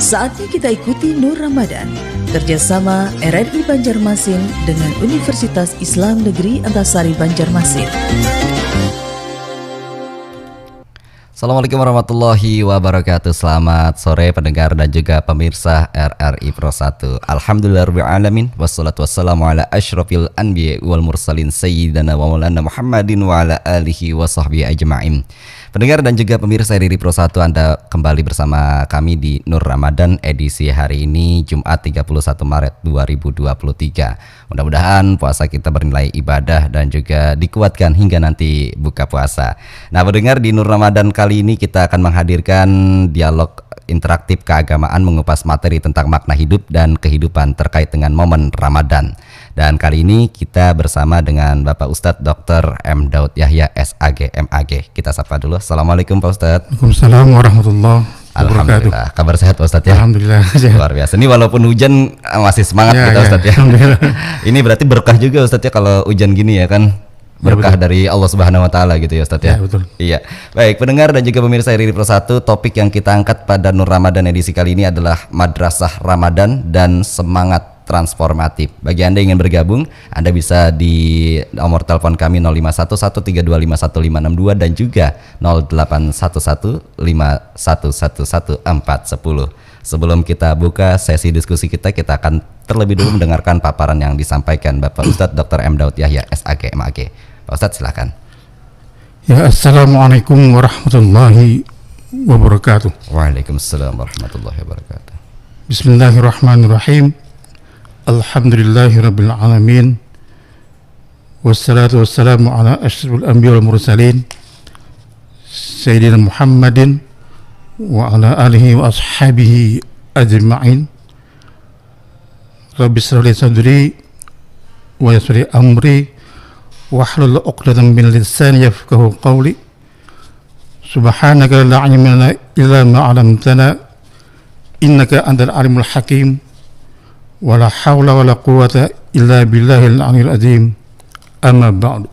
Saatnya kita ikuti Nur Ramadan, kerjasama RRI Banjarmasin dengan Universitas Islam Negeri Antasari Banjarmasin. Assalamualaikum warahmatullahi wabarakatuh. Selamat sore pendengar dan juga pemirsa RRI Pro 1. Alhamdulillahirrahmanirrahim. Wassalatu wassalamu ala asyrafil anbiya wal mursalin sayyidina wa maulana Muhammadin wa ala alihi wa sahbihi ajma'in. Pendengar dan juga pemirsa RRI Pro 1, Anda kembali bersama kami di Nur Ramadan edisi hari ini Jumat 31 Maret 2023. Mudah-mudahan puasa kita bernilai ibadah dan juga dikuatkan hingga nanti buka puasa. Nah, pendengar, di Nur Ramadan kali ini kita akan menghadirkan dialog interaktif keagamaan mengupas materi tentang makna hidup dan kehidupan terkait dengan momen Ramadan. Dan kali ini kita bersama dengan Bapak Ustadz Dr. M. Daud Yahya SAG MAG. Kita sapa dulu. Assalamualaikum Pak Ustadz. Waalaikumsalam warahmatullahi wabarakatuh. Alhamdulillah. Kabar sehat Pak Ustadz ya? Alhamdulillah. Luar biasa. Ini walaupun hujan masih semangat kita Ustadz ya. Ini berarti berkah juga Ustadz ya kalau hujan gini ya kan? Berkah dari Allah Subhanahu wa taala gitu ya Ustadz ya. Betul. Iya. Baik, pendengar dan juga pemirsa RRI Pro 1, topik yang kita angkat pada Nur Ramadan edisi kali ini adalah Madrasah Ramadan dan Semangat Transformatif. Bagi Anda yang ingin bergabung, Anda bisa di nomor telepon kami 051132515562 dan juga 081151111410. Sebelum kita buka sesi diskusi kita akan terlebih dulu mendengarkan paparan yang disampaikan Bapak Ustadz Dr. M. Daud Yahya SAG MAG. Pak Ustadz silakan. Ya, Assalamualaikum warahmatullahi wabarakatuh. Waalaikumsalam warahmatullahi wabarakatuh. Bismillahirrahmanirrahim. Alhamdulillahirabbil alamin. Wassalatu wassalamu ala asyrafil anbiya wal mursalin Sayyidina Muhammadin wa ala alihi wa ashabihi ajma'in. Rabbi shrah li sadri wa yassir li amri wahlul 'uqdatam min lisani yafqahu qawli. Subhanaka la ilma lana illa ma 'allamtana innaka antal alimul hakim. Wala hawla wala quwwata illa billahil aliyyil azim. Amma ba'du.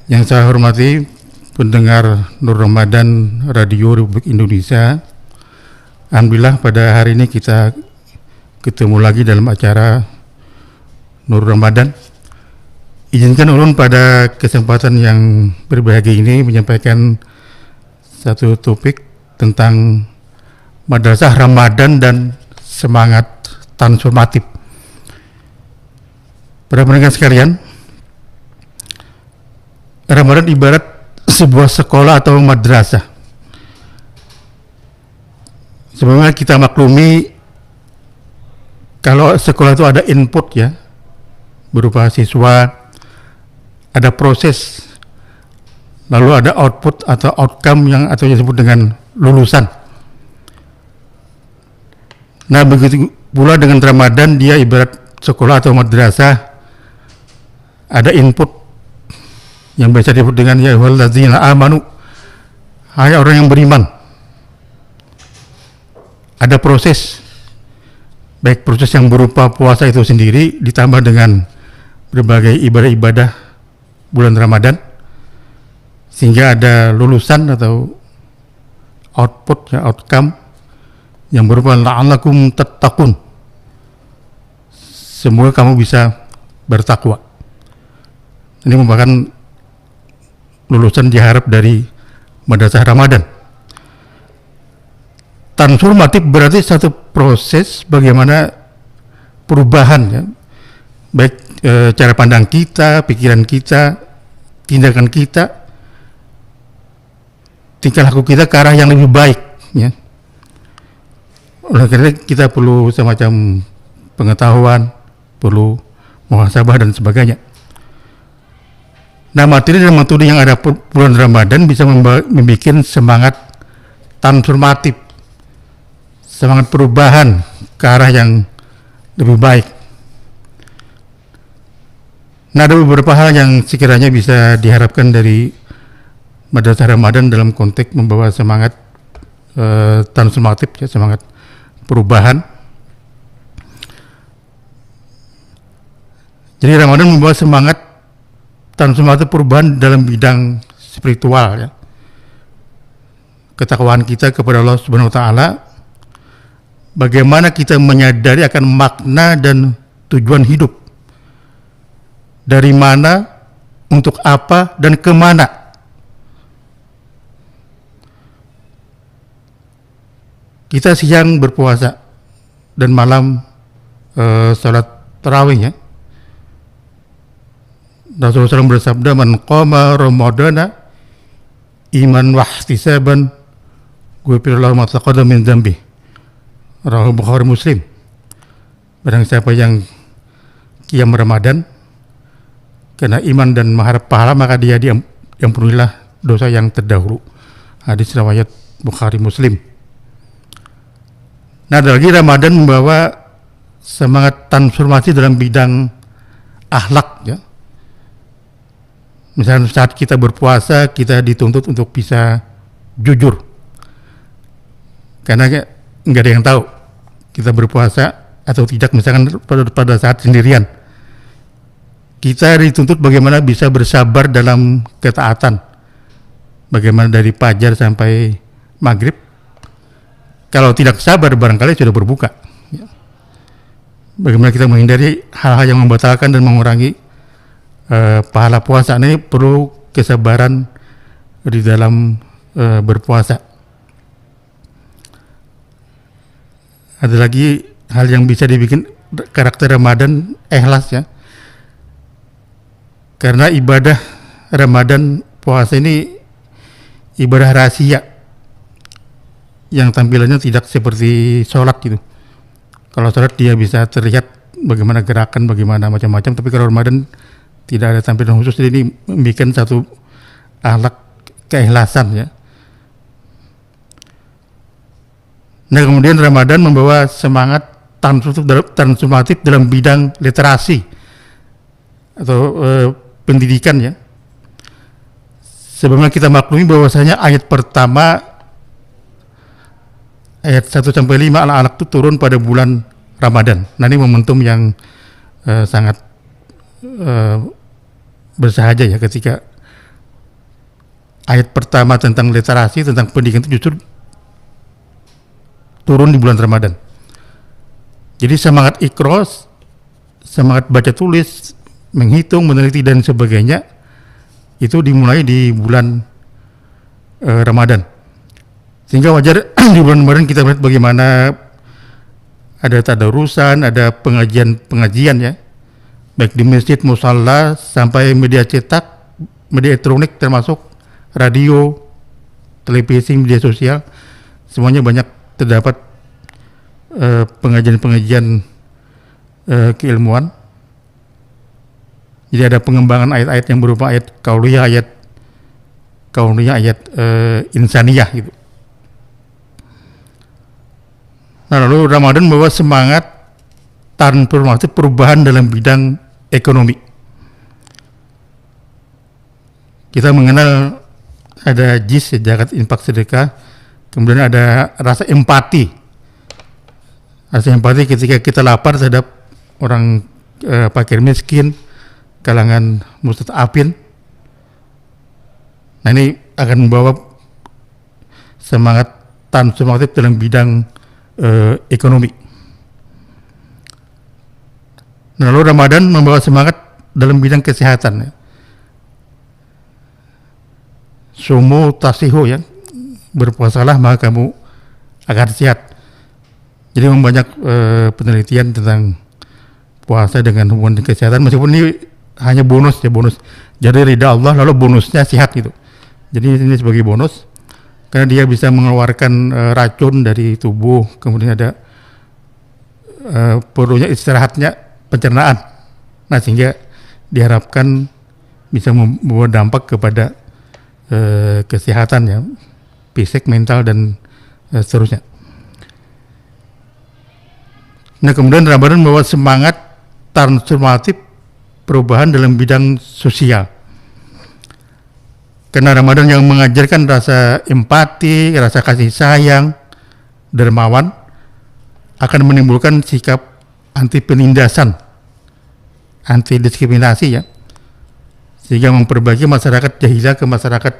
Yang saya hormati pendengar Nur Ramadan Radio Republik Indonesia, alhamdulillah pada hari ini kita ketemu lagi dalam acara Nur Ramadan. Izinkan ulun pada kesempatan yang berbahagia ini menyampaikan satu topik tentang Madrasah Ramadan dan Semangat Transformatif. Para pendengar sekalian, Ramadan ibarat sebuah sekolah atau madrasah. Sebenarnya kita maklumi kalau sekolah itu ada input ya, berupa siswa, ada proses, lalu ada output atau outcome yang atau disebut dengan lulusan. Nah, begitu pula dengan Ramadan, dia ibarat sekolah atau madrasah, ada input yang biasa disebut dengan ya ayyuhalladzina amanu, hai orang yang beriman. Ada proses, baik proses yang berupa puasa itu sendiri ditambah dengan berbagai ibadah-ibadah bulan Ramadan, sehingga ada lulusan atau output ya, outcome yang berupa la'allakum tattaqun, semoga kamu bisa bertakwa. Ini merupakan lulusan diharap dari Madrasah Ramadan. Transformatif berarti satu proses bagaimana perubahan ya, baik cara pandang kita, pikiran kita, tindakan kita, tingkah laku kita ke arah yang lebih baik ya. Oleh karena kita perlu semacam pengetahuan, perlu muhasabah dan sebagainya. Nah, materi dan metode yang ada bulan Ramadan bisa membuat semangat transformatif, semangat perubahan ke arah yang lebih baik. Nah, ada beberapa hal yang sekiranya bisa diharapkan dari Madrasah Ramadan dalam konteks membawa semangat transformatif, ya, semangat perubahan. Jadi Ramadan membawa semangat transformatif perubahan dalam bidang spiritual ya. ketakwaan kita kepada Allah Subhanahu wa taala, bagaimana kita menyadari akan makna dan tujuan hidup. Dari mana, untuk apa, dan kemana. Kita siang berpuasa dan malam salat tarawih ya. Rasulullah SAW bersabda, "Man qama ramadana iman wa ihtisaban ghufira lahu ma taqaddama min dzambi." Rawahu Bukhari Muslim. Barang siapa yang qiyam Ramadan karena iman dan mengharap pahala, maka dia diampunilah dosa yang terdahulu. Hadis riwayat Bukhari Muslim. Nah, ada lagi, Ramadan membawa semangat transformasi dalam bidang akhlak ya. Misalnya saat kita berpuasa, kita dituntut untuk bisa jujur. Karena nggak ada yang tahu kita berpuasa atau tidak, misalkan pada saat sendirian. Kita dituntut bagaimana bisa bersabar dalam ketaatan. Bagaimana dari fajar sampai maghrib. Kalau tidak sabar, barangkali sudah berbuka. Bagaimana kita menghindari hal-hal yang membatalkan dan mengurangi pahala puasa. Ini perlu kesabaran di dalam berpuasa. Ada lagi hal yang bisa dibikin karakter Ramadan, ikhlas ya. Karena ibadah Ramadan puasa ini ibadah rahasia yang tampilannya tidak seperti sholat gitu. Kalau sholat dia bisa terlihat bagaimana gerakan, bagaimana macam-macam, tapi kalau Ramadan tidak ada tampilan khusus. Jadi ini membuat satu akhlak keikhlasan ya. Nah, kemudian Ramadan membawa semangat transformatif dalam bidang literasi atau pendidikan ya. Sebagaimana kita maklumi bahwasanya ayat pertama, ayat 1-5 Al-Alaq itu turun pada bulan Ramadan. Nah, ini momentum yang sangat bersahaja ya, ketika ayat pertama tentang literasi, tentang pendidikan itu justru turun di bulan Ramadan. Jadi semangat ikros, semangat baca tulis, menghitung, meneliti dan sebagainya itu dimulai di bulan Ramadan. Sehingga wajar di bulan Ramadan kita melihat bagaimana ada tadarusan, ada pengajian ya, baik di masjid, musalla, sampai media cetak, media elektronik termasuk radio, televisi, media sosial, semuanya banyak terdapat pengajian-pengajian keilmuan. Jadi ada pengembangan ayat-ayat yang berupa ayat kauliyah, ayat insaniyah gitu. Nah, lalu Ramadan membawa semangat transformasi perubahan dalam bidang ekonomi. Kita mengenal ada JIS, zakat infak sedekah, kemudian ada rasa empati. Rasa empati ketika kita lapar terhadap orang fakir miskin, kalangan mustad'afin. Nah, ini akan membawa semangat transformatif dalam bidang ekonomi. Nah, lalu Ramadan membawa semangat dalam bidang kesehatan ya. Sumu tasihu ya, berpuasalah maka kamu akan sehat. Jadi memang banyak penelitian tentang puasa dengan hubungan kesehatan, meskipun ini hanya bonus ya, bonus. Jadi ridha Allah lalu bonusnya sehat gitu. Jadi ini sebagai bonus karena dia bisa mengeluarkan racun dari tubuh, kemudian ada perlunya istirahatnya, pencernaan. Nah, sehingga diharapkan bisa membawa dampak kepada kesehatan ya, fisik, mental dan seterusnya. Nah, kemudian Ramadan membawa semangat transformatif perubahan dalam bidang sosial. Karena Ramadan yang mengajarkan rasa empati, rasa kasih sayang, dermawan, akan menimbulkan sikap anti penindasan, anti diskriminasi ya, sehingga memperbaiki masyarakat jahiliyah ke masyarakat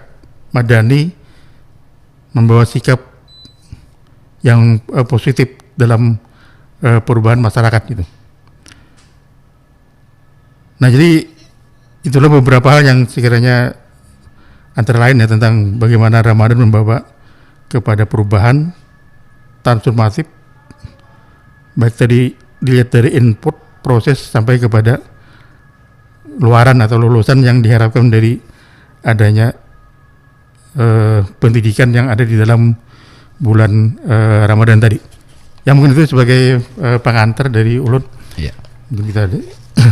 madani, membawa sikap yang positif dalam perubahan masyarakat gitu. Nah, jadi itulah beberapa hal yang sekiranya antara lain ya tentang bagaimana Ramadan membawa kepada perubahan transformatif, baik tadi dilihat dari input proses sampai kepada luaran atau lulusan yang diharapkan dari adanya pendidikan yang ada di dalam bulan Ramadan tadi. Yang mungkin itu sebagai pengantar dari Ulun. Iya. Mungkin kita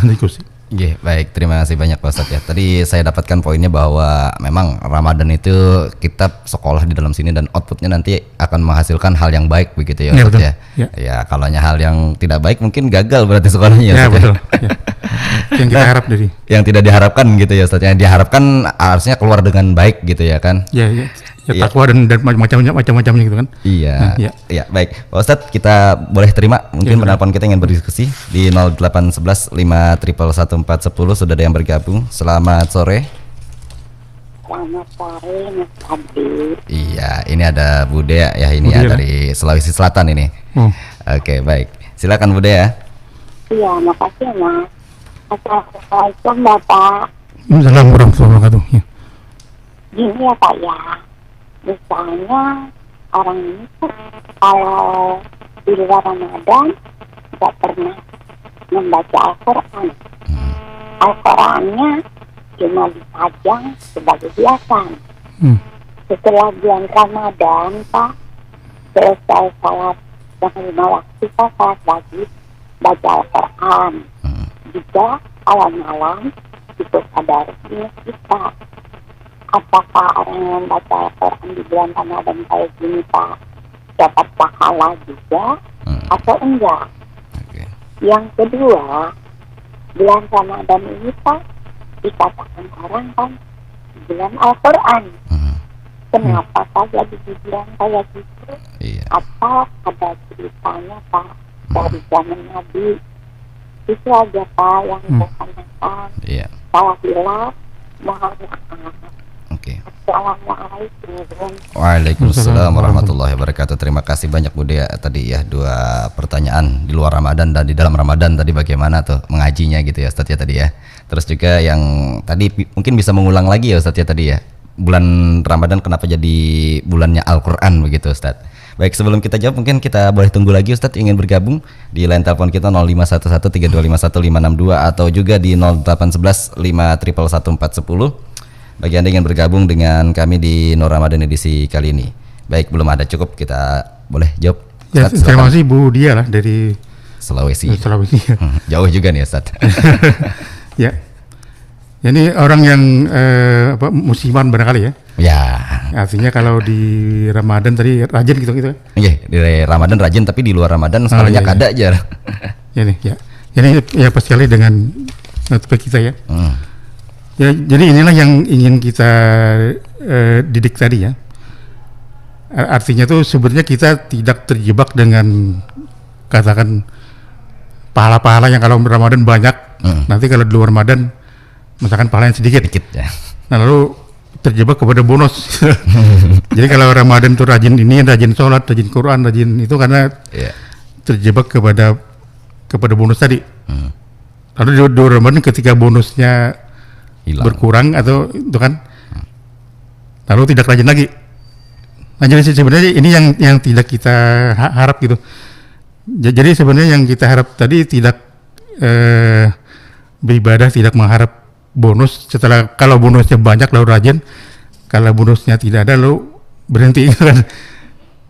diskusi. Iya, baik. Terima kasih banyak Pak Ustadz ya. Tadi saya dapatkan poinnya bahwa memang Ramadan itu kita sekolah di dalam sini dan outputnya nanti akan menghasilkan hal yang baik begitu ya Ustadz ya. Ya, kalau hal yang tidak baik mungkin gagal berarti sekolahnya ya. Ustadz. Betul. Ya. Yang kita harap dari. Yang tidak diharapkan gitu ya Ustadz. Yang diharapkan harusnya keluar dengan baik gitu ya kan. Ya. Ya, takwa dan macam-macamnya gitu kan. Iya. Nah, ya. Iya, baik. Pak Ustadz, kita boleh terima mungkin penelpon kita ingin berdiskusi di 0811 5111410 sudah ada yang bergabung. Selamat sore. Selamat sore Mas Adi. Iya, ini ada Bu Dea ya ini ya dari Sulawesi Selatan ini. Oke, baik. Silakan Bu Dea. Iya, makasih Mas. Assalamualaikum Bapak. Assalamualaikum warahmatullahi wabarakatuh. Ya. Gini ya Pak ya. Misalnya orang ini kalau di luar Ramadan tidak pernah membaca Al-Quran. Al-Qurannya cuma dipajang sebagai hiasan. Setelah bulan Ramadan Pak, selesai salat yang 5 waktu Pak, salat wajib baca Al-Quran. Juga kalau malam itu tadarus di masjid Pak. Apakah orang yang membaca Al-Quran di bulan Ramadan kayak gini Pak dapat pahala juga atau enggak? Yang kedua, bulan Ramadan ini Pak dikatakan orang kan bulan Al-Quran. Kenapa Pak jadi dibilang kayak gitu? Apa ada ceritanya Pak dari zaman Nabi? Itu aja Pak yang saya tanyakan. Salah hilaf, mohon maaf. Assalamualaikum. Waalaikumsalam warahmatullahi wabarakatuh. Terima kasih banyak Bu Dea tadi ya, 2 pertanyaan di luar Ramadan dan di dalam Ramadan tadi bagaimana tuh mengajinya gitu ya Ustadz ya tadi ya. Terus juga yang tadi mungkin bisa mengulang lagi ya Ustadz ya tadi ya. Bulan Ramadan kenapa jadi bulannya Al-Quran begitu Ustadz. Baik, sebelum kita jawab mungkin kita boleh tunggu lagi Ustadz ingin bergabung di line telepon kita 051132515562 atau juga di 0811 5111410. Bagi Anda yang ingin bergabung dengan kami di Nur Ramadan edisi kali ini. Baik, belum ada cukup, kita boleh jawab. Ya, terima kasih Bu Dia lah dari Sulawesi. Jauh juga nih Ustadz. Ya. Ini orang yang musiman barangkali ya. Ya. Artinya kalau di Ramadan tadi rajin gitu. Iya, di Ramadan rajin tapi di luar Ramadan sekolahnya kada aja. Ya nih, ya. Ini ya pas sekali dengan topik kita ya. Ya, jadi inilah yang ingin kita didik tadi ya. Artinya tuh sebenarnya kita tidak terjebak dengan katakan pahala-pahala yang kalau Ramadan banyak, nanti kalau di luar Ramadan misalkan pahala yang sedikit ya. Nah lalu terjebak kepada bonus. Jadi kalau Ramadan tuh rajin ini, rajin sholat, rajin Quran, rajin itu karena terjebak kepada bonus tadi. Lalu di Ramadan ketika bonusnya hilang, berkurang atau itu kan, lalu tidak rajin lagi. Nah jadi sebenarnya ini yang tidak kita harap gitu. Jadi sebenarnya yang kita harap tadi tidak beribadah tidak mengharap bonus. Setelah kalau bonusnya banyak lalu rajin, kalau bonusnya tidak ada lalu berhenti kan.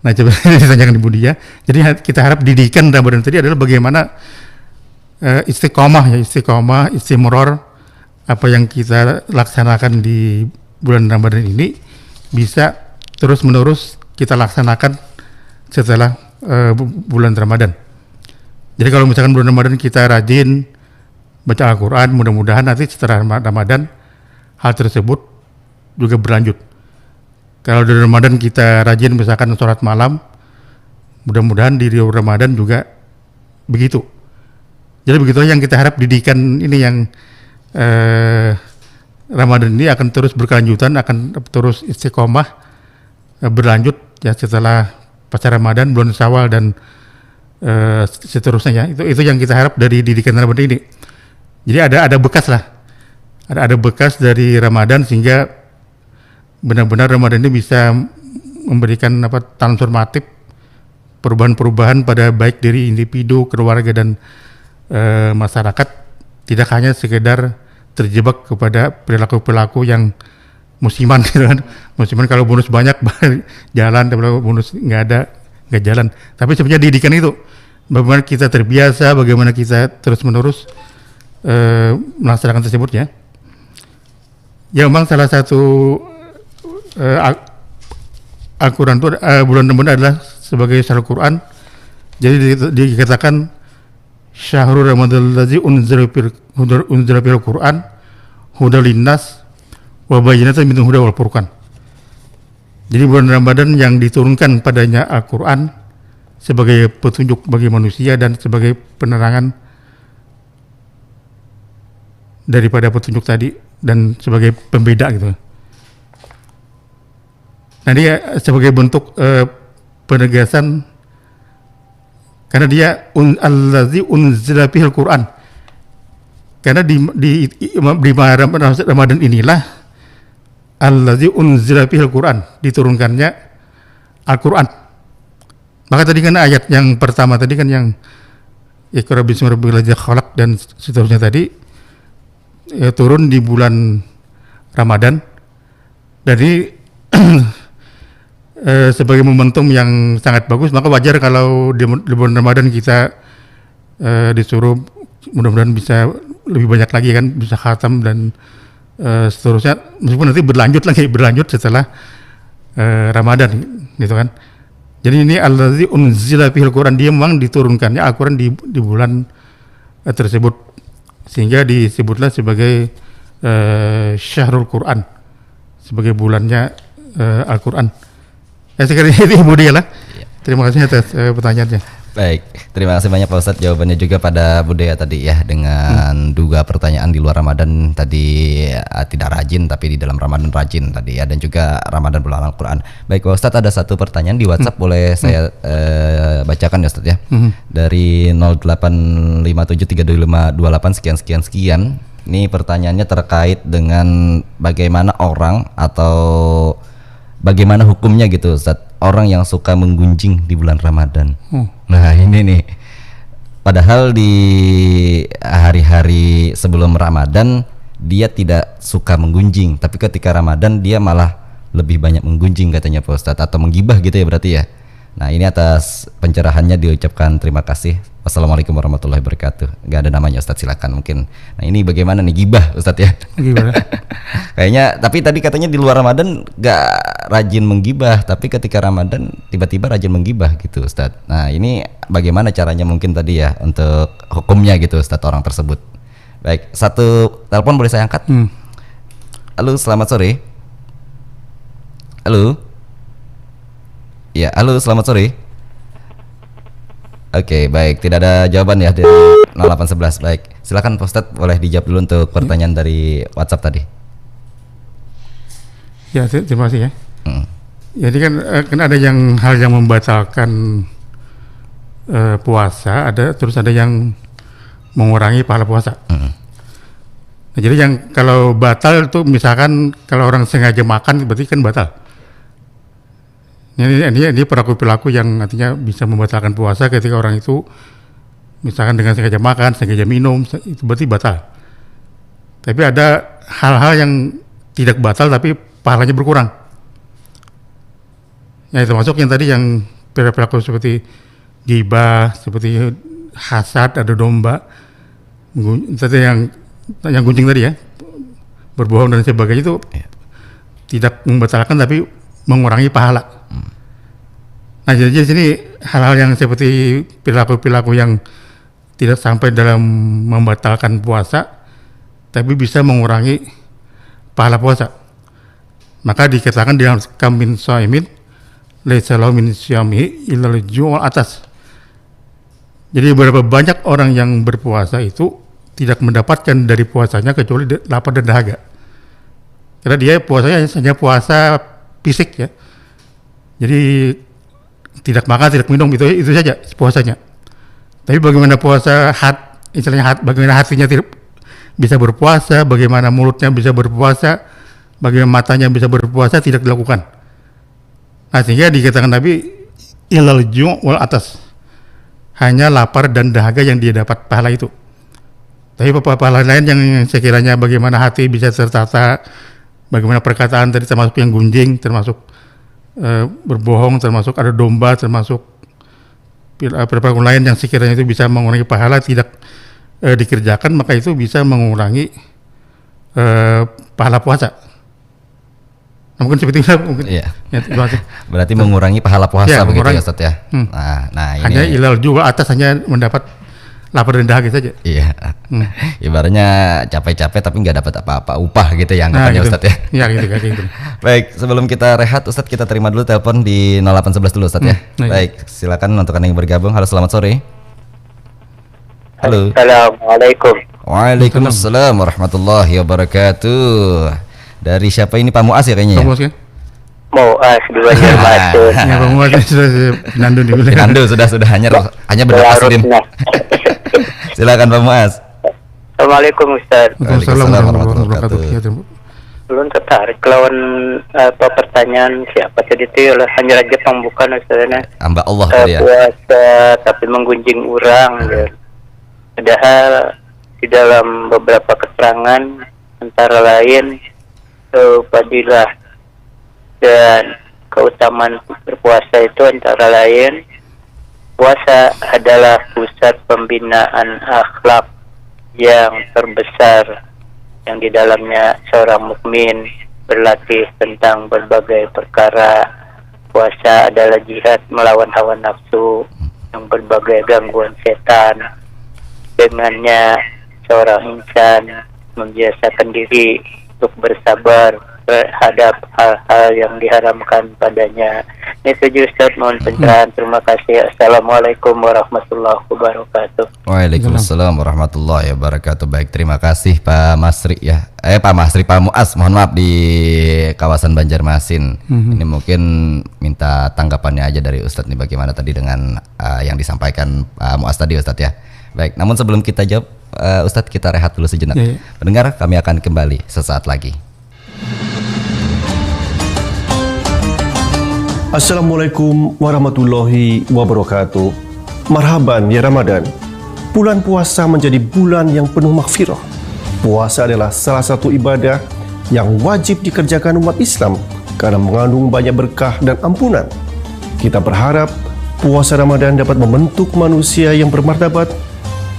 Nah coba ditanyakan Ibu Dia. Jadi kita harap didikan Ramadan tadi adalah bagaimana istiqomah, istimror apa yang kita laksanakan di bulan Ramadan ini bisa terus menerus kita laksanakan setelah bulan Ramadan. Jadi kalau misalkan bulan Ramadan kita rajin baca Al-Quran, mudah-mudahan nanti setelah Ramadan hal tersebut juga berlanjut. Kalau di Ramadan kita rajin misalkan sholat malam, mudah-mudahan di Ramadan juga begitu. Jadi begitu yang kita harap didikan ini yang Ramadan ini akan terus berkelanjutan, akan terus istiqomah berlanjut ya setelah pasca Ramadan, bulan Syawal dan seterusnya ya. Itu yang kita harap dari didikan Ramadan ini. Jadi ada bekas lah, ada bekas dari Ramadan sehingga benar-benar Ramadan ini bisa memberikan transformatif, perubahan-perubahan pada baik dari individu, keluarga dan masyarakat, tidak hanya sekedar terjebak kepada perilaku-perilaku yang musiman gitu kan. Musiman kalau bonus banyak jalan, kalau bonus nggak jalan. Tapi sebenarnya didikan itu bagaimana kita terbiasa, bagaimana kita terus-menerus melaksanakan tersebut ya. Ya memang salah satu Al-Quran itu bulan Ramadan adalah sebagai syahrul Quran. Jadi dikatakan syahrul Ramadan allazi unzila fil Quran hudal linnas wa bayyinatin minal huda wal furqan. Jadi bulan Ramadan yang diturunkan padanya Al-Quran sebagai petunjuk bagi manusia dan sebagai penerangan daripada petunjuk tadi dan sebagai pembeda gitu. Nah dia sebagai bentuk penegasan karena dia allazi unzila fil Quran. Karena di Ramadan inilah allazi unzila fil Quran, diturunkannya Al-Quran. Maka tadi kan ayat yang pertama tadi kan yang Iqra bismi rabbikal ladzi khalaq dan seterusnya tadi turun di bulan Ramadan. Jadi sebagai momentum yang sangat bagus, maka wajar kalau di bulan Ramadan kita disuruh mudah-mudahan bisa lebih banyak lagi kan, bisa khatam dan seterusnya, meskipun nanti berlanjut setelah Ramadan gitu kan. Jadi ini allazi unzila fil Quran, dia memang diturunkannya Al-Quran di bulan tersebut sehingga disebutlah sebagai syahrul Quran, sebagai bulannya Al-Quran. Sekali itu Ibu Dia lah. Terima kasih atas pertanyaannya. Baik, terima kasih banyak Pak Ustadz, jawabannya juga pada Budaya tadi ya, dengan dua pertanyaan di luar Ramadan tadi tidak rajin, tapi di dalam Ramadan rajin tadi ya, dan juga Ramadan bulan Al-Quran. Baik Pak Ustadz, ada satu pertanyaan di WhatsApp, boleh saya bacakan ya Ustadz ya, dari 08573228 sekian. Ini pertanyaannya terkait dengan bagaimana orang atau bagaimana hukumnya gitu Ustadz, orang yang suka menggunjing di bulan Ramadan. Nah ini nih, padahal di hari-hari sebelum Ramadan dia tidak suka menggunjing, tapi ketika Ramadan dia malah lebih banyak menggunjing katanya Pak Ustadz, atau menggibah gitu ya berarti ya. Nah ini atas pencerahannya diucapkan terima kasih. Wassalamualaikum warahmatullahi wabarakatuh. Gak ada namanya Ustadz, silakan mungkin. Nah ini bagaimana nih gibah Ustadz ya? Gimana? Kayaknya, tapi tadi katanya di luar Ramadan gak rajin menggibah, tapi ketika Ramadan tiba-tiba rajin menggibah gitu Ustadz. Nah ini bagaimana caranya mungkin tadi ya untuk hukumnya gitu Ustadz orang tersebut. Baik, satu telepon boleh saya angkat? Halo, selamat sore. Halo. Ya, halo, selamat sore. Oke, baik, tidak ada jawaban ya dari 0811. Baik, silakan Pak Ustadz, boleh dijawab dulu untuk pertanyaan dari WhatsApp tadi. Ya, terima kasih ya. Jadi kan ada hal yang membatalkan puasa, terus ada yang mengurangi pahala puasa. Nah, jadi yang kalau batal itu misalkan kalau orang sengaja makan berarti kan batal. Ini perilaku yang artinya bisa membatalkan puasa ketika orang itu misalkan dengan sengaja makan, sengaja minum, itu berarti batal. Tapi ada hal-hal yang tidak batal tapi pahalanya berkurang. Ya termasuk yang tadi yang perilaku seperti ghibah, seperti hasad, ada domba, tadi yang gunjing tadi ya, berbohong dan sebagainya itu tidak membatalkan tapi mengurangi pahala. Nah jadi di sini hal-hal yang seperti perilaku yang tidak sampai dalam membatalkan puasa, tapi bisa mengurangi pahala puasa. Maka dikatakan di dalam kamin shaimin laisa lahu min syamihi illal ju'ul atas. Jadi beberapa banyak orang yang berpuasa itu tidak mendapatkan dari puasanya kecuali lapar dan dahaga. Karena dia puasanya hanya puasa fisik ya. Jadi tidak makan, tidak minum, itu saja puasanya. Tapi bagaimana puasa bagaimana hatinya bisa berpuasa, bagaimana mulutnya bisa berpuasa, bagaimana matanya bisa berpuasa, tidak dilakukan. Nah, sehingga dikatakan Nabi ilal ju' wal atas, hanya lapar dan dahaga yang dia dapat pahala itu. Tapi pahala lain yang sekiranya bagaimana hati bisa tertata, bagaimana perkataan tadi termasuk yang gunjing, termasuk berbohong, termasuk ada domba, termasuk perkara lain yang sekiranya itu bisa mengurangi pahala tidak dikerjakan, maka itu bisa mengurangi pahala puasa. Nah, mungkin seperti itu mungkin. Iya. Ya, Berarti mengurangi pahala puasa ya, begitu mengurangi. ya Ustaz ya. Nah ini hanya ilal jual atas hanya mendapat lapar dan dahaga saja. iya. Ibaratnya capek-capek tapi nggak dapat apa-apa upah gitu ya anggapannya gitu. Ustaz ya. Ya gitu. Baik, sebelum kita rehat Ustaz, kita terima dulu telepon di 0811 dulu Ustaz ya. Baik, silakan untuk Anda yang bergabung. Halo, selamat sore. Halo. Assalamualaikum. Waalaikumsalam warahmatullahi wabarakatuh. Dari siapa ini, Pak Muas ya kayaknya ya? Pak Muas kan? Muas di Banjarmasin. Ya Pak Muas sudah Nando di wilayah. Nando sudah hanya berapa Sudin. Silakan Pak Muas. Assalamualaikum Ustaz. Waalaikumsalam warahmatullahi wabarakatuh. Ya, Belum tertarik lawan pertanyaan siapa tadi itu oleh hanya raja pembukaan Ustaznya. Hamba Allah tadi ya. Puasa tapi menggunjing orang. Ya. Padahal di dalam beberapa keterangan antara lain fadilah dan keutamaan berpuasa itu antara lain puasa adalah pusat pembinaan akhlak yang terbesar yang di dalamnya seorang mukmin berlatih tentang berbagai perkara. Puasa adalah jihad melawan hawa nafsu yang berbagai gangguan setan. Dengannya seorang insan membiasakan diri untuk bersabar terhadap hal-hal yang diharamkan padanya. Itu Ustaz, mohon pencerahan. Terima kasih. Assalamualaikum warahmatullahi wabarakatuh. Waalaikumsalam warahmatullahi wabarakatuh. Baik, terima kasih Pak Masri ya. Pak Muas, mohon maaf, di kawasan Banjarmasin. Ini mungkin minta tanggapannya aja dari Ustadz nih, bagaimana tadi dengan yang disampaikan Pak Muas tadi Ustadz ya. Baik, namun sebelum kita jawab Ustadz, kita rehat dulu sejenak. Pendengar, kami akan kembali sesaat lagi. Assalamualaikum warahmatullahi wabarakatuh. Marhaban ya Ramadan. Bulan puasa menjadi bulan yang penuh maghfirah. Puasa adalah salah satu ibadah yang wajib dikerjakan umat Islam karena mengandung banyak berkah dan ampunan. Kita berharap puasa Ramadan dapat membentuk manusia yang bermartabat,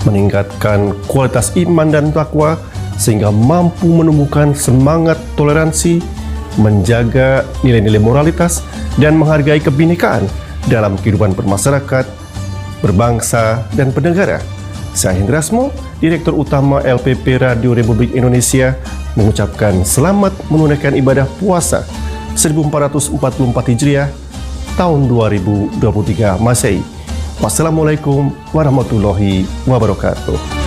meningkatkan kualitas iman dan takwa sehingga mampu menumbuhkan semangat toleransi, menjaga nilai-nilai moralitas dan menghargai kebinekaan dalam kehidupan bermasyarakat, berbangsa dan bernegara. Saya Hendrasmo, Direktur Utama LPP Radio Republik Indonesia, mengucapkan selamat menunaikan ibadah puasa 1444 Hijriah tahun 2023 Masehi. Wassalamualaikum warahmatullahi wabarakatuh.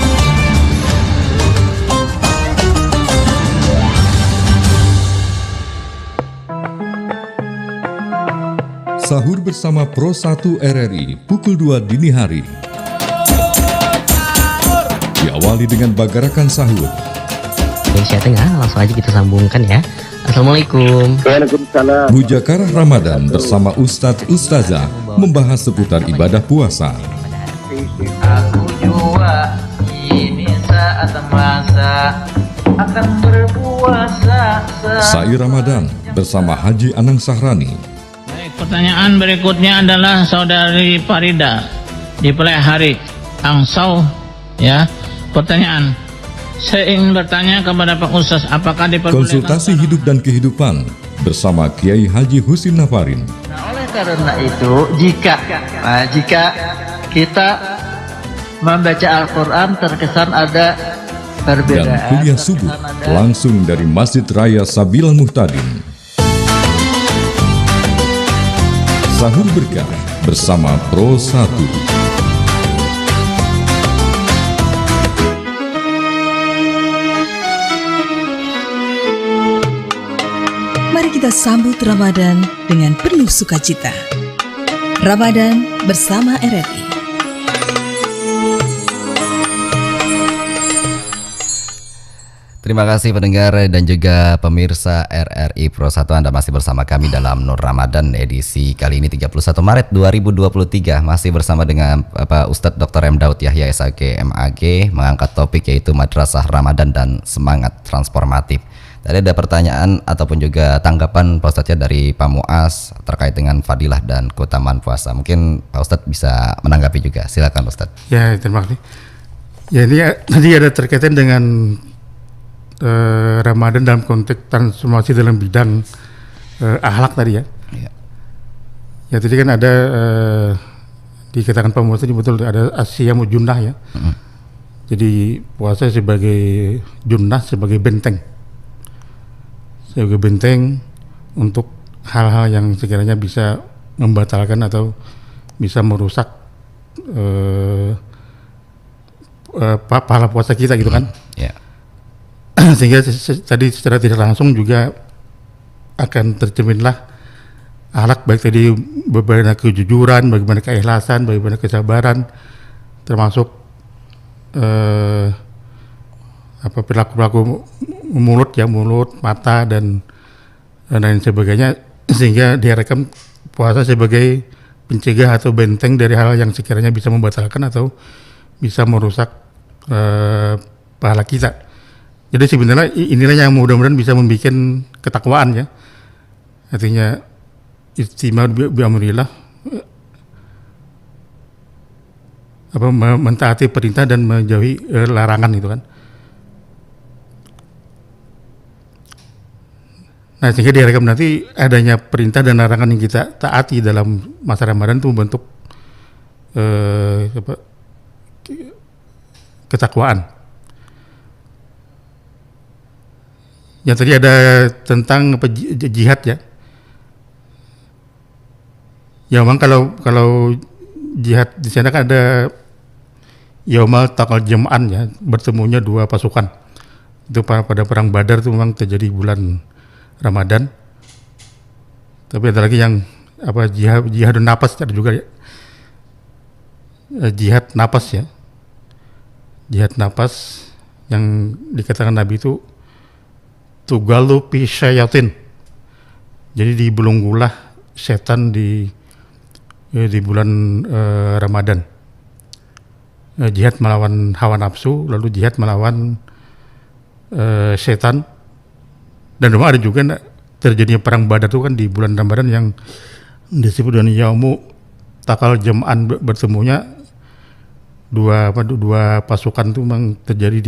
Sahur bersama Pro 1 RRI pukul 2 dini hari. Diawali dengan bagarakan sahur. Indonesia Tengah, langsung aja kita sambungkan ya. Assalamualaikum. Waalaikumsalam. Mujakarah Ramadan bersama Ustadz Ustazah membahas seputar ibadah puasa. Aku jua ini saat merasa akan berpuasa. Sa'i Ramadan bersama Haji Anang Sahrani. Pertanyaan berikutnya adalah saudari Farida di Pelihari Angsau ya. Pertanyaan, saya ingin bertanya kepada Pak Ustaz, apakah diperbolehkan Konsultasi hidup dan kehidupan bersama Kiai Haji Husin Nafarin. Nah, oleh karena itu jika kita membaca Al-Quran terkesan ada perbedaan Dan kuliah subuh langsung dari Masjid Raya Sabilal Muhtadin. Sahur berkah bersama Pro 1. Mari kita sambut Ramadan dengan penuh sukacita. Ramadan bersama RRI. Terima kasih pendengar dan juga pemirsa RRI Pro 1, Anda masih bersama kami dalam Nur Ramadan edisi kali ini 31 Maret 2023. Masih bersama dengan Ustadz Dr. M. Daud Yahya SAG MAG, mengangkat topik yaitu Madrasah Ramadan dan Semangat Transformatif. Tadi ada pertanyaan ataupun juga tanggapan Pak Ustadz ya dari Pak Muas terkait dengan fadilah dan keutamaan puasa. Mungkin Pak Ustadz bisa menanggapi juga. Silakan Ustadz. Ya, terima kasih. Ya, ini tadi ada terkaitan dengan Ramadan dalam konteks transformasi dalam bidang akhlak tadi ya. Ya. Ya tadi kan ada dikatakan Pak Muhammad tadi betul ada asyamu junnah ya. Jadi puasa sebagai junnah, sebagai benteng untuk hal-hal yang sekiranya bisa membatalkan atau bisa merusak pahala puasa kita gitu kan. Ya. Sehingga tadi secara tidak langsung juga akan tercerminlah akhlak baik tadi bagaimana kejujuran, bagaimana keikhlasan, bagaimana kesabaran, termasuk perilaku-perilaku mulut, mata dan lain sebagainya, sehingga diharapkan puasa sebagai pencegah atau benteng dari hal yang sekiranya bisa membatalkan atau bisa merusak pahala kita. Jadi sebenarnya inilah yang mudah-mudahan bisa membuat ketakwaan ya. Artinya istimar bi amrillah, mentaati perintah dan menjauhi larangan itu kan. Nah, sehingga diharapkan nanti adanya perintah dan larangan yang kita taati dalam masa Ramadan itu membentuk ketakwaan. Yang tadi ada tentang jihad ya. Ya memang kalau jihad di sana kan ada Yaumal Taqal Jam'an ya, bertemunya dua pasukan. Itu pada perang Badar itu memang terjadi bulan Ramadan. Tapi ada lagi yang jihadun nafas ada juga ya. Jihad nafas ya. Jihad nafas yang dikatakan Nabi itu tugalu fi syayatin. Jadi dibelunggulah setan di bulan Ramadan. Jihad melawan hawa nafsu, lalu jihad melawan setan. Dan memang ada juga terjadinya perang Badar itu kan di bulan Ramadan yang disebut dengan Yaumu Taqal Jam'an, bertemunya dua pasukan itu memang terjadi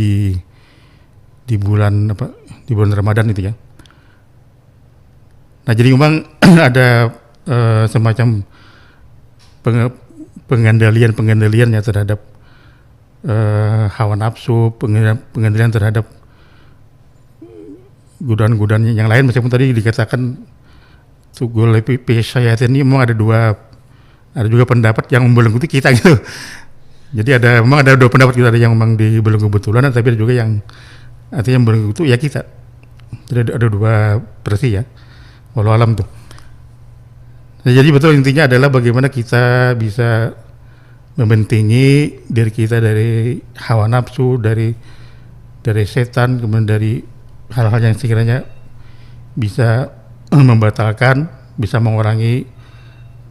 di bulan Ramadan itu ya. Nah jadi memang ada semacam pengendalian ya terhadap hawa nafsu, pengendalian terhadap godaan-godaan yang lain. Meskipun tadi dikatakan tugul syayatin ini memang ada juga pendapat yang membelenggu kita gitu. Jadi memang ada dua pendapat kita, ada yang memang dibelenggu betulan, tapi ada juga yang artinya yang belenggu itu ya kita. Jadi ada dua versi ya. Walau alam tuh. Nah, jadi betul intinya adalah bagaimana kita bisa membentengi diri kita dari hawa nafsu, dari setan, kemudian dari hal-hal yang sekiranya bisa membatalkan, bisa mengurangi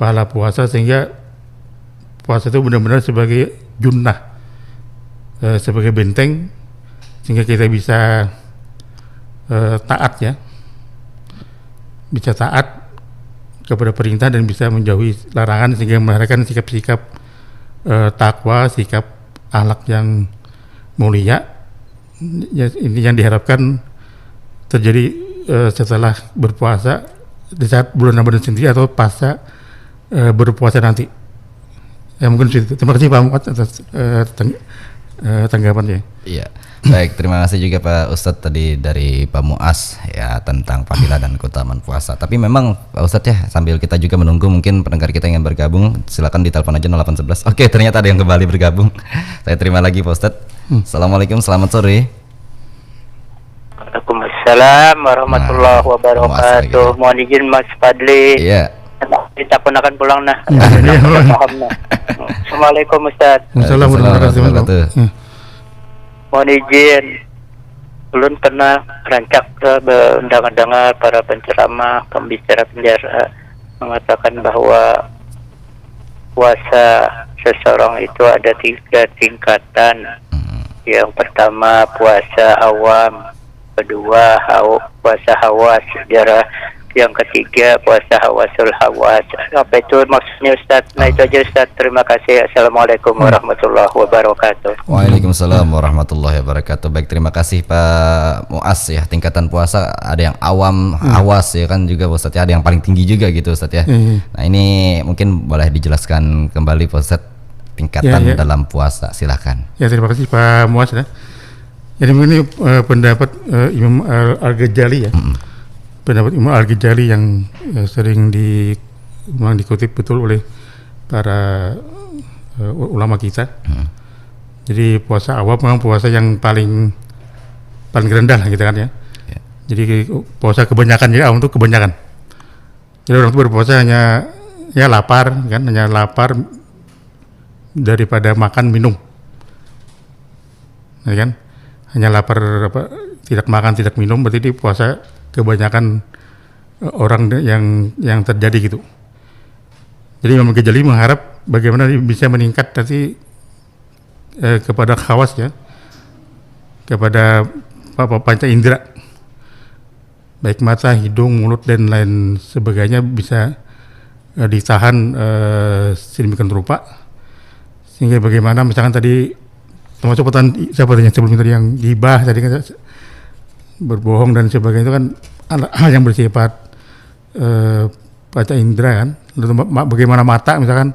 pahala puasa, sehingga puasa itu benar-benar sebagai junnah, sebagai benteng, sehingga kita bisa taat ya, bisa taat kepada perintah dan bisa menjauhi larangan, sehingga melahirkan sikap-sikap takwa, sikap akhlak yang mulia. Ya, ini yang diharapkan terjadi setelah berpuasa, di saat bulan Ramadan sendiri atau pasca berpuasa nanti. Ya mungkin itu. Terima kasih Pak Muhammad atas tanggapannya. Iya. Baik, terima kasih juga Pak Ustadz tadi dari Pak Muas ya tentang fadilah dan keutamaan puasa. Tapi memang Pak Ustadz ya, sambil kita juga menunggu mungkin pendengar kita yang bergabung, silakan ditelepon aja 0811. Oke, ternyata ada yang kembali bergabung. Saya terima lagi Pak Ustadz. Assalamualaikum, selamat sore. Waalaikumsalam Waalaikumsalam warahmatullahi wabarakatuh. Mohon izin Mas Fadli. Iya. Kita pun akan pulang nah. Iya. Paham nah. Assalamualaikum Ustaz. Waalaikumsalam warahmatullahi wabarakatuh. Mohon izin, belum pernah rancak mendengar para penceramah, pembicara mengatakan bahwa puasa seseorang itu ada 3 tingkatan. Yang pertama puasa awam, kedua puasa hawas, yang ketiga puasa hawasul hawas. Apa itu maksudnya Ustaz? Nah itu aja Ustaz, terima kasih. Assalamualaikum warahmatullahi wabarakatuh. Waalaikumsalam warahmatullahi wabarakatuh. Baik, terima kasih Pak Muas ya. Tingkatan puasa ada yang awam, hawas ya kan juga Ustaz ya, ada yang paling tinggi juga gitu Ustaz ya. Nah ini mungkin boleh dijelaskan kembali Pak Ustaz tingkatan dalam puasa, silakan. Ya, terima kasih Pak Muas ya. Jadi ini pendapat Imam Al-Ghazali ya. Pendapat Imam Al-Ghazali yang sering dikutip betul oleh para ulama kita. Jadi puasa awam memang puasa yang paling rendah lah gitu kan ya. Jadi puasa kebanyakan, jadi awam itu kebanyakan. Jadi orang itu berpuasa hanya lapar kan, hanya lapar daripada makan minum. Ya kan? Hanya lapar tidak makan tidak minum, berarti di puasa kebanyakan orang yang terjadi gitu. Jadi Imam Ghazali mengharap bagaimana bisa meningkat nanti kepada khawas ya, kepada panca indera, baik mata, hidung, mulut dan lain sebagainya bisa ditahan sedemikian rupa, sehingga bagaimana misalkan tadi termasuk pertanyaan sebelumnya tadi yang ghibah tadi kan, berbohong dan sebagainya itu kan hal yang bersifat panca indera kan. Lalu bagaimana mata misalkan,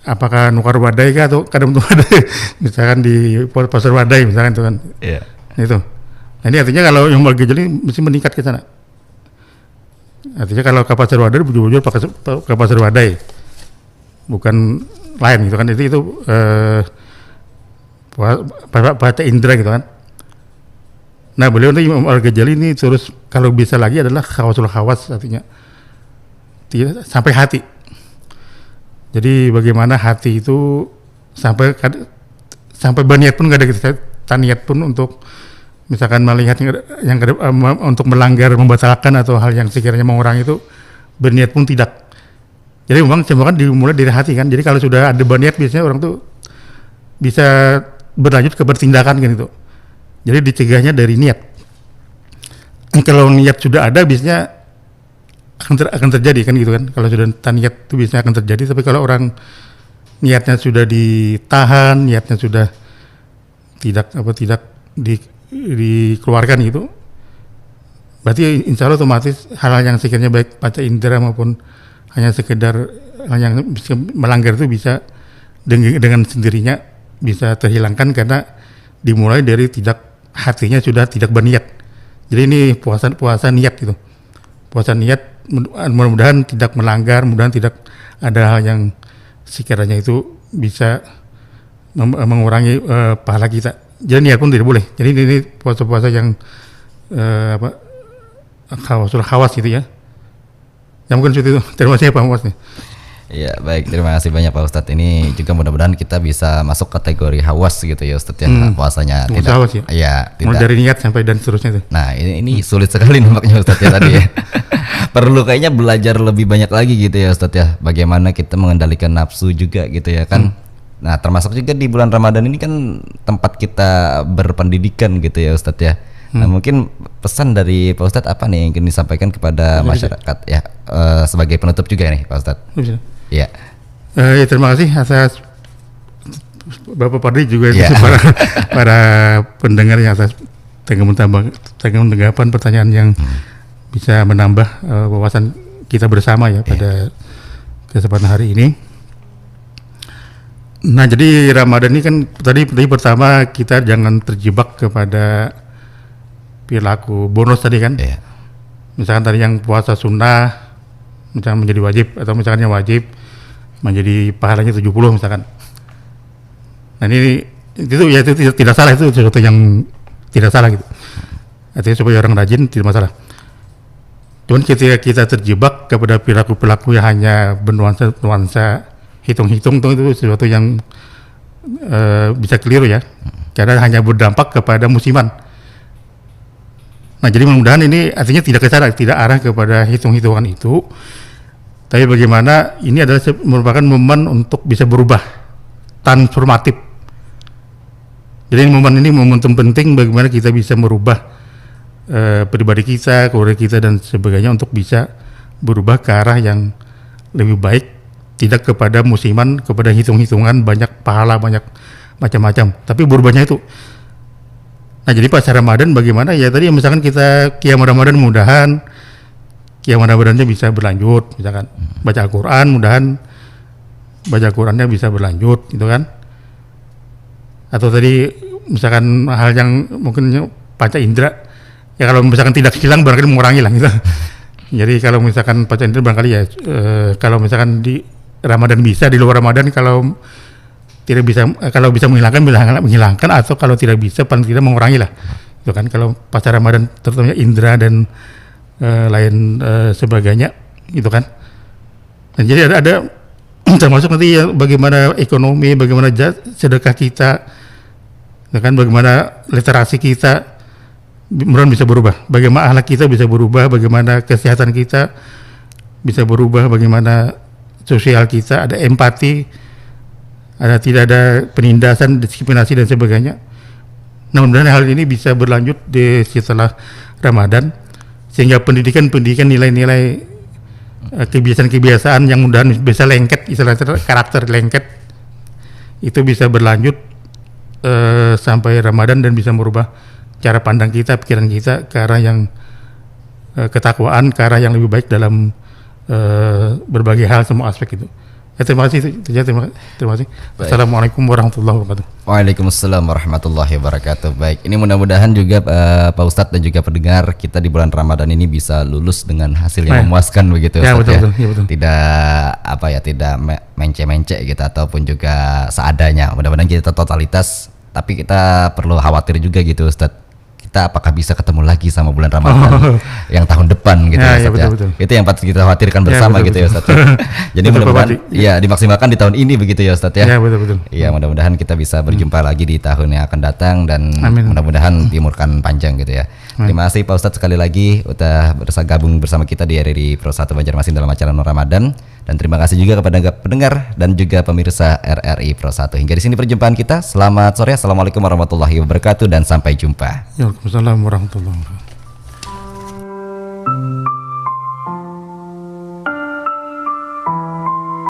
apakah nukar wadai kah atau kadang wadai misalkan di pasar wadai misalkan itu kan. Itu. Nah ini artinya kalau yang Ghazali mesti meningkat ke sana. Artinya kalau ke pasar wadai bujur-bujur ke pasar wadai, bukan lain gitu kan. Itu panca indera gitu kan. Nah beliau untuk Imam Al-Ghazali ini terus kalau bisa lagi adalah khawasul khawas, artinya tidak sampai hati. Jadi bagaimana hati itu sampai berniat pun nggak ada niat pun untuk misalkan melihat yang untuk melanggar, membatalkan atau hal yang sekiranya mengurangi itu, berniat pun tidak. Jadi memang semua kan dimulai dari hati kan. Jadi kalau sudah ada berniat biasanya orang tuh bisa berlanjut ke bertindakan kan itu. Jadi dicegahnya dari niat. Kalau niat sudah ada biasanya akan terjadi kan gitu kan. Kalau sudah niat itu biasanya akan terjadi. Tapi kalau orang niatnya sudah ditahan, niatnya sudah tidak dikeluarkan gitu, berarti insya Allah otomatis hal-hal yang sekiranya baik panca indera maupun hanya sekedar hal yang bisa melanggar itu bisa dengan sendirinya bisa terhilangkan karena dimulai dari hatinya sudah tidak berniat. Jadi ini puasa niat gitu. Puasa niat mudah-mudahan tidak melanggar, mudah-mudahan tidak ada hal yang sekiranya itu bisa mengurangi pahala kita. Jadi niat pun tidak boleh. Jadi ini puasa-puasa yang khawas gitu ya. Ya mungkin itu. Terima kasih Pak Muas nih. Ya baik, terima kasih banyak Pak Ustadz. Ini juga mudah-mudahan kita bisa masuk kategori hawas gitu ya Ustadz ya, puasanya tidak hawas ya. Ya, mulai dari niat sampai dan seterusnya tuh. Nah ini sulit sekali nampaknya Ustadz ya tadi ya. Perlu kayaknya belajar lebih banyak lagi gitu ya Ustadz ya, bagaimana kita mengendalikan nafsu juga gitu ya kan. Nah termasuk juga di bulan Ramadan ini kan tempat kita berpendidikan gitu ya Ustadz ya. Nah mungkin pesan dari Pak Ustadz apa nih yang ingin disampaikan kepada masyarakat ya, sebagai penutup juga nih Pak Ustadz. Ya. Ya terima kasih atas Bapak Pardi juga para pendengar yang atas tanggapan pertanyaan yang bisa menambah wawasan kita bersama ya pada kesempatan hari ini. Nah jadi Ramadan ini kan tadi pertama kita jangan terjebak kepada perilaku bonus tadi kan. Misalkan tadi yang puasa sunnah misalkan menjadi wajib atau misalkan yang wajib menjadi pahalanya 70 misalkan. Nah ini itu tidak salah, itu sesuatu yang tidak salah gitu. artinya supaya orang rajin tidak masalah. Cuman ketika kita terjebak kepada perilaku-perilaku yang hanya bernuansa hitung-hitung, itu sesuatu yang bisa keliru ya, karena hanya berdampak kepada musiman. Nah, jadi mudah-mudahan ini artinya tidak kesana, tidak arah kepada hitung-hitungan itu, tapi bagaimana ini adalah merupakan momen untuk bisa berubah, transformatif. Jadi momen ini momentum penting bagaimana kita bisa merubah pribadi kita, keluarga kita dan sebagainya untuk bisa berubah ke arah yang lebih baik, tidak kepada musiman, kepada hitung-hitungan banyak pahala, banyak macam-macam, tapi berubahnya itu. Nah, jadi pas Ramadan bagaimana ya tadi misalkan kita qiyam Ramadan, mudahan qiyam Ramadannya bisa berlanjut, misalkan baca Al-Quran, mudahan baca Al-Qurannya bisa berlanjut gitu kan. Atau tadi misalkan hal yang mungkin panca indera ya, kalau misalkan tidak hilang barangkali mengurangi lah gitu. Jadi kalau misalkan panca indera barangkali ya kalau misalkan di Ramadan bisa, di luar Ramadan kalau tidak bisa, kalau bisa menghilangkan, atau kalau tidak bisa paling tidak mengurangi lah itu kan, kalau pas Ramadan terutama indera dan lain sebagainya gitu kan. Dan jadi ada termasuk nanti ya, bagaimana ekonomi, bagaimana sedekah kita gitu kan, bagaimana literasi kita mudah-mudahan bisa berubah, bagaimana akhlak kita bisa berubah, bagaimana kesehatan kita bisa berubah, bagaimana sosial kita ada empati, tidak ada penindasan, diskriminasi dan sebagainya. Nah, mudah-mudahan hal ini bisa berlanjut di setelah Ramadan, sehingga pendidikan nilai-nilai kebiasaan-kebiasaan yang mudahan bisa lengket, istilah karakter lengket itu bisa berlanjut sampai Ramadan dan bisa merubah cara pandang kita, pikiran kita ke arah yang ketakwaan, ke arah yang lebih baik dalam berbagai hal, semua aspek itu. Terima kasih. Terima kasih. Assalamualaikum warahmatullahi wabarakatuh. Waalaikumsalam warahmatullahi wabarakatuh. Baik, ini mudah-mudahan juga Pak Ustadz dan juga pendengar kita di bulan Ramadan ini bisa lulus dengan hasil yang memuaskan begitu ya, Ustadz, betul, ya. Betul. Tidak tidak mence-mence gitu ataupun juga seadanya. Mudah-mudahan kita totalitas, tapi kita perlu khawatir juga gitu Ustadz. Kita apakah bisa ketemu lagi sama bulan Ramadan yang tahun depan gitu ya, Ustadz, betul. Itu yang patut kita khawatirkan bersama betul, gitu ya Ustadz. Jadi mudah-mudahan ya dimaksimalkan di tahun ini begitu ya Ustadz ya. Betul. Iya, mudah-mudahan kita bisa berjumpa lagi di tahun yang akan datang dan mudah-mudahan diumurkan panjang gitu ya. Terima kasih Pak Ustadz sekali lagi udah gabung bersama kita di RRI Pro 1 Banjarmasin dalam acara Nur Ramadan, dan terima kasih juga kepada pendengar dan juga pemirsa RRI Pro 1. Hingga di sini perjumpaan kita. Selamat sore. Assalamualaikum warahmatullahi wabarakatuh dan sampai jumpa. Waalaikumsalam warahmatullahi wabarakatuh.